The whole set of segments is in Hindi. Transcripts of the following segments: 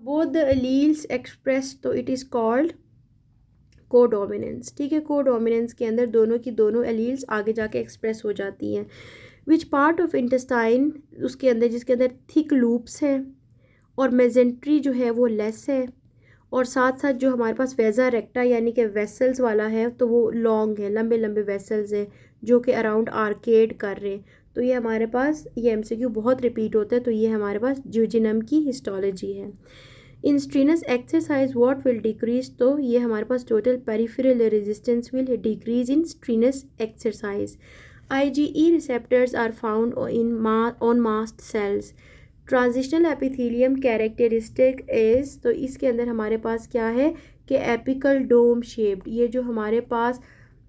बोथ द एलील्स एक्सप्रेस, तो इट इज़ कॉल्ड कोडोमिनेंस। ठीक है, कोडोमिनेंस के अंदर दोनों की दोनों एलील्स आगे जाके एक्सप्रेस हो जाती हैं। विच पार्ट ऑफ इंटेस्टाइन, उसके अंदर जिसके अंदर थिक लूप्स हैं और मेजेंट्री जो है वो लेस है, और साथ साथ जो हमारे पास वेजा रेक्टा यानी कि वेसल्स वाला है तो वो लॉन्ग है, लंबे लंबे वेसल्स हैं जो कि अराउंड आर्केड कर रहे हैं। तो ये हमारे पास, ये एमसीक्यू बहुत रिपीट होता है, तो ये हमारे पास ज्यूजिनम की हिस्टोलॉजी है। In strenuous exercise what will decrease, तो ये हमारे पास total peripheral resistance will decrease in strenuous exercise. IgE receptors are found on mast cells. Transitional epithelium characteristic is, तो इसके अंदर हमारे पास क्या है कि एपिकल डोम शेप्ड, ये जो हमारे पास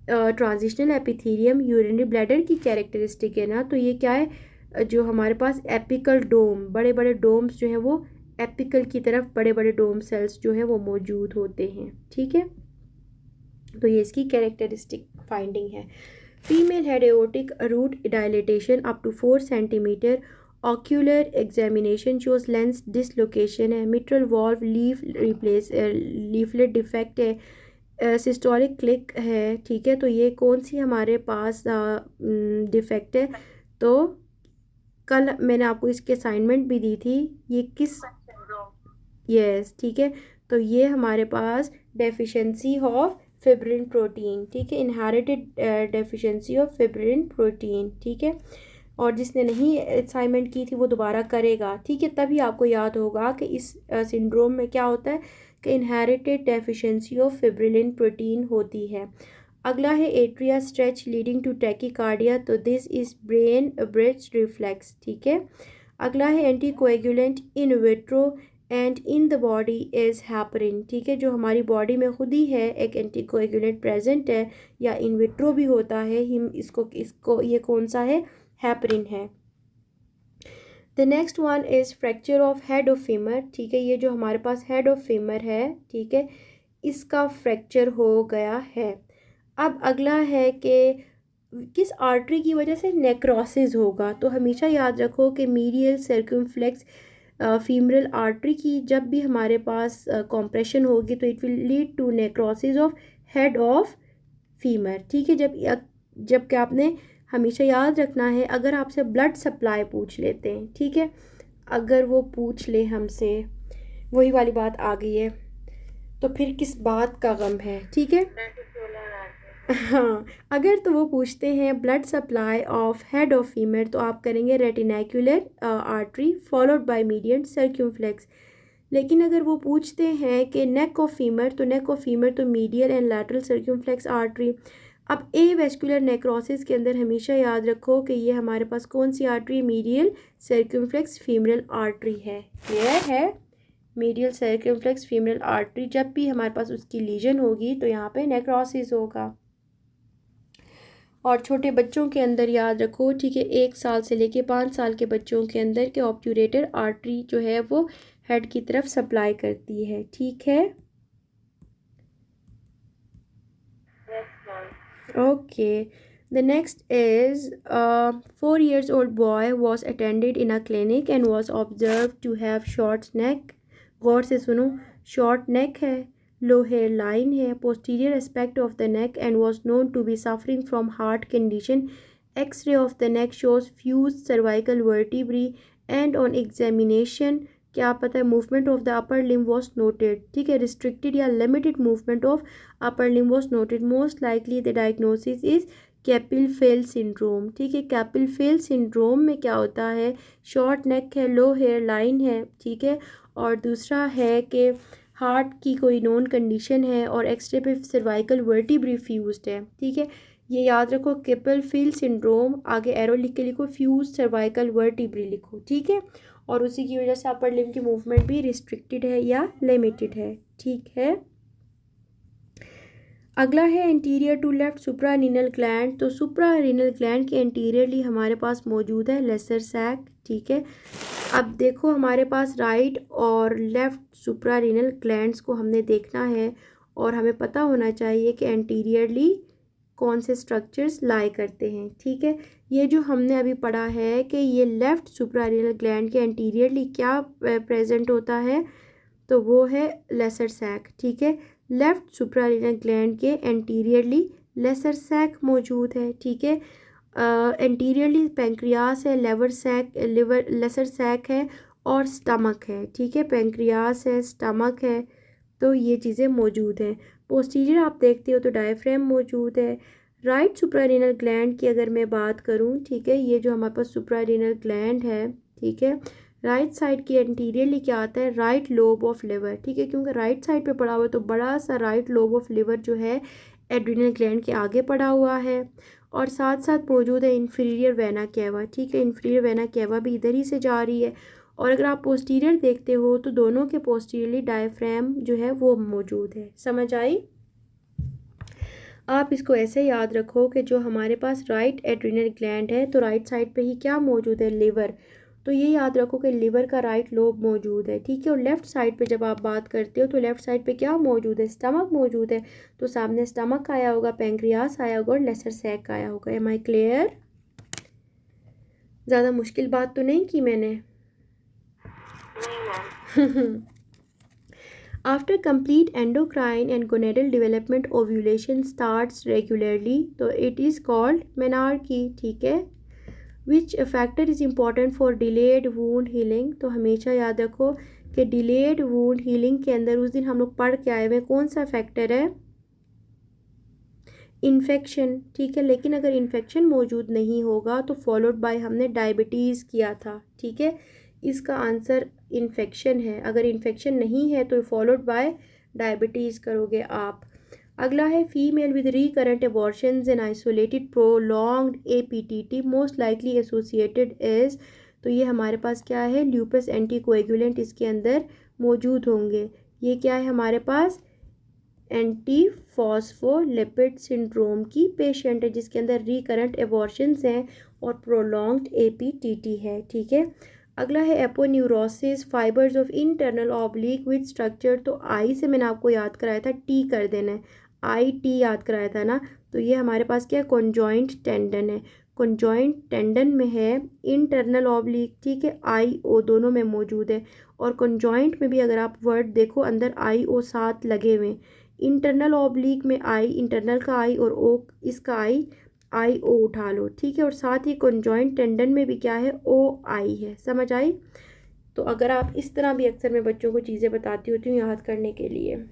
ट्रांजिशनल एपिथेलियम यूरिनरी ब्लैडर की कैरेक्टरिस्टिक है ना, तो ये क्या है, जो हमारे पास एपिकल डोम, बड़े बड़े डोम्स जो हैं वो एपिकल की तरफ बड़े बड़े डोम सेल्स जो है वो मौजूद होते हैं। ठीक है, तो ये इसकी कैरेक्टरिस्टिक फाइंडिंग है। Female had aortic root dilatation up to 4 centimetre. Ocular examination shows lens dislocation है। मिट्रल वॉल्व लीफलेट डिफेक्ट है। सिस्टोलिक क्लिक है। ठीक है, तो ये कौन सी हमारे पास डिफेक्ट है, तो कल मैंने आपको इसकी असाइनमेंट भी दी थी, ये किस, यस ठीक है, तो ये हमारे पास डेफिशिएंसी ऑफ फिब्रिन प्रोटीन। ठीक है, inherited deficiency of fibrin protein. ठीक है, और जिसने नहीं असाइनमेंट की थी वो दोबारा करेगा। ठीक है, तभी आपको याद होगा कि इस सिंड्रोम में क्या होता है कि inherited deficiency of fibrillin protein होती है। अगला है atria stretch leading to tachycardia, तो this is Bainbridge reflex. ठीक है, अगला है anticoagulant in vitro and in the body is heparin. ठीक है, जो हमारी बॉडी में खुद ही है एक एंटीकोएगुलेंट प्रेजेंट है, या इन विट्रो भी होता है, हम इसको ये कौन सा है, हैपरिन है। The next one is fracture of head of femur. ठीक है, ये जो हमारे पास हेड ऑफ फीमर है, ठीक है, इसका फ्रैक्चर हो गया है। अब अगला है कि किस आर्टरी की वजह से नेक्रोसिस होगा, तो हमेशा याद रखो कि मीडियल सर्कमफ्लेक्स फीमरल आर्टरी की जब भी हमारे पास कॉम्प्रेशन होगी तो it will lead to necrosis of head of femur. ठीक है, जब कि आपने हमेशा याद रखना है, अगर आपसे ब्लड सप्लाई पूछ लेते हैं, ठीक है, अगर वो पूछ ले हमसे, वही वाली बात आ गई है, तो फिर किस बात का गम है। ठीक है, हाँ, अगर तो वो पूछते हैं blood supply of head of femur, तो आप करेंगे रेटिनाकुलर आर्टरी फॉलोड बाय मीडियन सर्क्यूमफ्लेक्स। लेकिन अगर वो पूछते हैं कि नेक ऑफ फीमर, तो नेक ऑफ फीमर तो मीडियल एंड लैटरल सर्क्यूमफ्लेक्स आर्टरी। अब ए वेस्कुलर नेक्रोसिस के अंदर हमेशा याद रखो कि ये हमारे पास कौन सी आर्टरी, मीडियल सर्क्यूमफ्लेक्स फीमरल आर्टरी है। क्लियर है, मीडियल सर्क्यूमफ्लेक्स फीमरल आर्टरी, जब भी हमारे पास उसकी लीजन होगी तो यहाँ पे नेक्रोसिस होगा। और छोटे बच्चों के अंदर याद रखो, ठीक है, 1 साल से लेके 5 साल के बच्चों के अंदर के ऑब्ट्यूरेटर आर्टरी जो है वो हेड की तरफ सप्लाई करती है। ठीक है, okay. The next is 4 years old boy was attended in a clinic and was observed to have short neck। गौर से सुनो, शॉर्ट नेक है, लो हेयर लाइन है, posterior aspect of the neck and was known to be suffering from heart condition। X ray of the neck shows fused cervical vertebrae and on examination क्या पता है movement of the upper limb was noted. ठीक है, रिस्ट्रिक्टेड या limited movement of upper limb was noted. Most likely the diagnosis is Klippel Feil syndrome. ठीक है, कैपिल फेल सिंड्रोम में क्या होता है, शॉर्ट नेक है, लो हेयर लाइन है, ठीक है, और दूसरा है कि हार्ट की कोई नॉन कंडीशन है और एक्सरे पे सर्वाइकल वर्टिब्रे फ्यूज्ड है। ठीक है, ये याद रखो, कैपिल फेल सिंड्रोम, आगे एरो लिख के लिखो, फ्यूज सर्वाइकल वर्टिब्रे लिखो। ठीक है, और उसी की वजह से अपर लिम्ब की मूवमेंट भी रिस्ट्रिक्टेड है या लिमिटेड है। ठीक है, अगला है anterior to left suprarenal gland. तो सुप्रारीनल ग्लैंड के एंटीरियरली हमारे पास मौजूद है लेसर सैक। ठीक है, अब देखो हमारे पास राइट और लेफ्ट सुप्रारीनल ग्लैंड्स को हमने देखना है और हमें पता होना चाहिए कि एंटीरियरली कौन से स्ट्रक्चर्स लाई करते हैं। ठीक है, ये जो हमने अभी पढ़ा है कि ये लेफ्ट सुप्रारीनल ग्लैंड के एंटीरियरली क्या प्रेजेंट होता है, तो वो है लेसर सैक, ठीक है। लेफ्ट सुप्रारेनल ग्लैंड के एंटीरियरली लेसर सैक मौजूद है, ठीक है। एंटीरियरली पेंक्रियास है, लिवर लेसर सैक है और स्टमक है, ठीक है। पेंक्रियास है, स्टमक है, तो ये चीज़ें मौजूद हैं। पोस्टीरियर आप देखते हो तो डायफ्राम मौजूद है। राइट सुप्रारेनल ग्लैंड की अगर मैं बात करूं, ठीक है, ये जो हमारे पास सुप्रारेनल ग्लैंड है, ठीक है, राइट साइड की एंटीरियरली क्या आता है, राइट लोब ऑफ लिवर, ठीक है, क्योंकि राइट साइड पे पड़ा हुआ है तो बड़ा सा राइट लोब ऑफ लिवर जो है एड्रिनल ग्लैंड के आगे पड़ा हुआ है। और साथ साथ मौजूद है इंफीरियर वेना केवा, ठीक है, इंफीरियर वेना केवा भी इधर ही से जा रही है। और अगर आप पोस्टीरियर देखते हो तो दोनों के पोस्टीरियरली डायफ्राम जो है वो मौजूद है। समझ आई? आप इसको ऐसे याद रखो कि जो हमारे पास राइट एड्रिनल ग्लैंड है तो राइट साइड पे ही क्या मौजूद है, लिवर। तो ये याद रखो कि लिवर का राइट लोब मौजूद है, ठीक है। और लेफ़्ट साइड पे जब आप बात करते हो तो लेफ़्ट साइड पे क्या मौजूद है, स्टमक मौजूद है। तो सामने स्टमक आया होगा, पेंक्रियास आया होगा और लेसर सैक आया होगा। Am I clear? ज़्यादा मुश्किल बात तो नहीं की मैंने? After complete endocrine and gonadal development, ovulation starts regularly. तो it is called menarche, ठीक है। Which factor is important for delayed wound healing? तो हमेशा याद रखो कि delayed wound healing के अंदर उस दिन हम लोग पढ़ के आए हुए कौन सा फैक्टर है, इन्फेक्शन, ठीक है। लेकिन अगर इन्फेक्शन मौजूद नहीं होगा तो फॉलोड बाय हमने डायबिटीज़ किया था, ठीक है। इसका आंसर इन्फेक्शन है। अगर इन्फेक्शन नहीं है तो फॉलोड बाय डायबिटीज़ करोगे आप। अगला है female with recurrent abortions in isolated prolonged APTT most likely associated is. तो ये हमारे पास क्या है, ल्यूपस एंटीकोएगुलेंट इसके अंदर मौजूद होंगे। ये क्या है हमारे पास, एंटी फॉस्फोलिपिड सिंड्रोम की पेशेंट है जिसके अंदर रिकरेंट एबॉर्शंस हैं और प्रोलॉन्ग्ड APTT है, ठीक है। अगला है aponeurosis fibres of internal oblique with structure. तो आई से मैंने आपको याद कराया था, टी कर देना है, IT याद कराया था ना। तो ये हमारे पास क्या है, कॉन्जॉइंट टेंडन है। कॉन्जॉइंट टेंडन में है इंटरनल ऑब्लिक, ठीक है, IO दोनों में मौजूद है। और कॉन्जॉइंट में भी अगर आप वर्ड देखो अंदर IO साथ लगे हुए। इंटरनल ऑब्लिक में आई, इंटरनल का आई और ओ इसका IO उठा लो, ठीक है। और साथ ही कॉन्जॉइंट टेंडन में भी क्या है, OI है। समझ आई? तो अगर आप इस तरह भी अक्सर मैं बच्चों को चीज़ें बताती होती हूँ याद करने के लिए।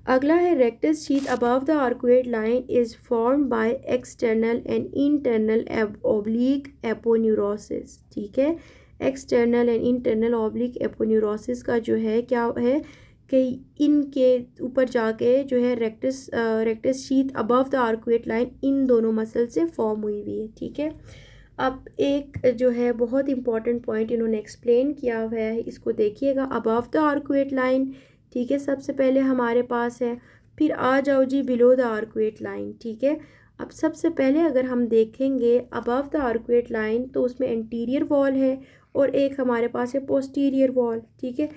अगला है rectus sheath above the arcuate line is form by external and internal oblique aponeurosis, ठीक है। External and internal oblique aponeurosis का जो है क्या है कि इनके ऊपर जाके जो है rectus sheath above the arcuate line in दोनों मसल से फॉर्म हुई हुई है, ठीक है। अब एक जो है बहुत इंपॉर्टेंट पॉइंट इन्होंने एक्सप्लेन किया हुआ है, इसको देखिएगा। अबव द आर्कुएट लाइन, ठीक है, सबसे पहले हमारे पास है। फिर आ जाओ जी बिलो द आर्कुएट लाइन, ठीक है। अब सबसे पहले अगर हम देखेंगे अबव द आर्कुएट लाइन तो उसमें एंटीरियर वॉल है और एक हमारे पास है पोस्टीरियर वॉल, ठीक है।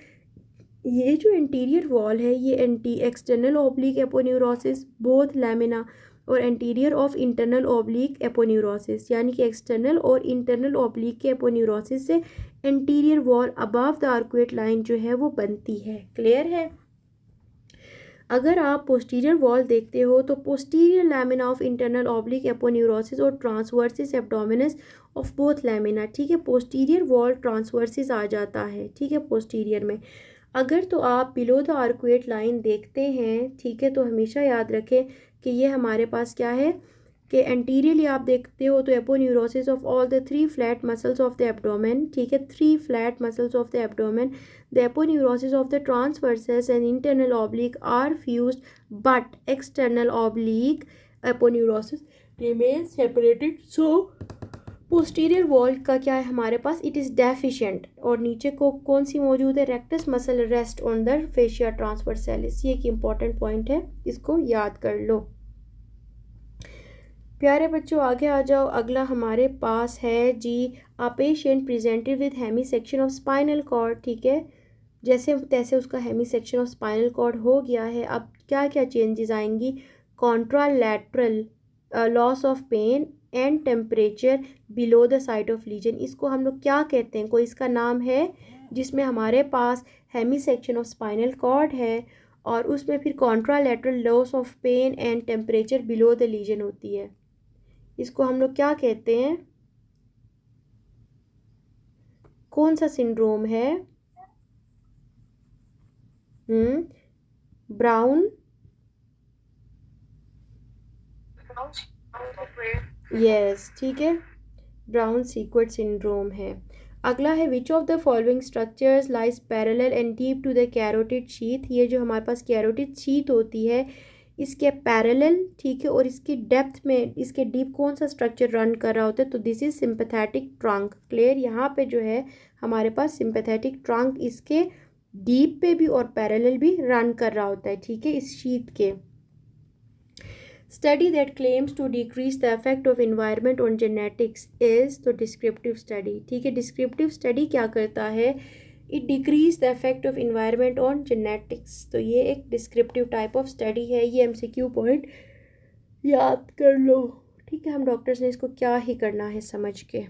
ये जो एंटीरियर वॉल है ये external oblique aponeurosis both lamina और anterior of internal oblique aponeurosis, यानी कि एक्सटर्नल और इंटरनल ओब्लिक के एपोन्यूरोसिस से anterior wall above the arcuate line जो है वो बनती है। क्लियर है? अगर आप पोस्टीरियर वॉल देखते हो तो posterior lamina of internal oblique aponeurosis और transversus abdominis of both lamina, ठीक है। पोस्टीरियर वॉल ट्रांसवर्सिस आ जाता है, ठीक है, पोस्टीरियर में। अगर तो आप बिलो द आर्कुएट लाइन देखते हैं, ठीक है, तो हमेशा याद रखें कि ये हमारे पास क्या है कि एंटीरियरली आप देखते हो तो aponeurosis of all the 3 flat muscles of the abdomen, ठीक है, 3 flat muscles of the abdomen. The aponeurosis of the transversus and internal oblique are fused but external oblique aponeurosis remain separated. So posterior wall का क्या है हमारे पास, इट इज़ डेफिशिएंट। और नीचे को कौन सी मौजूद है, rectus muscle rest on the fascia transversalis. ये एक इंपॉर्टेंट पॉइंट है, इसको याद कर लो। प्यारे बच्चों आगे आ जाओ। अगला हमारे पास है जी a patient presented with hemisection of spinal cord, ठीक है। जैसे तैसे उसका hemisection of spinal cord हो गया है। अब क्या क्या चेंजेस आएंगी, contralateral loss of pain and temperature below the site of lesion. इसको हम लोग क्या कहते हैं, कोई इसका नाम है, जिसमें हमारे पास hemisection of spinal cord है और उसमें फिर contralateral loss of pain and temperature below the lesion होती है। इसको हम लोग क्या कहते हैं, कौन सा सिंड्रोम है? ब्राउन, यस ठीक है, ब्राउन सीक्वेट सिंड्रोम है। अगला है which of the following structures lies parallel and deep to the carotid sheath. ये जो हमारे पास कैरोटिड शीथ होती है इसके पैरेलल, ठीक है, और इसकी डेप्थ में इसके डीप कौन सा स्ट्रक्चर रन कर रहा होता है? तो this is sympathetic trunk. Clear, यहाँ पे जो है हमारे पास सिंपैथेटिक ट्रंक इसके डीप पे भी और पैरेलल भी रन कर रहा होता है, ठीक है, इस शीथ के। Study that claims to decrease the effect of environment on genetics is तो डिस्क्रिप्टिव स्टडी, ठीक है। डिस्क्रिप्टिव स्टडी क्या करता है? It decrease the effect of environment on genetics. तो ये एक डिस्क्रिप्टिव टाइप ऑफ स्टडी है। ये एमसीक्यू पॉइंट याद कर लो, ठीक है। हम डॉक्टर्स ने इसको क्या ही करना है समझ के।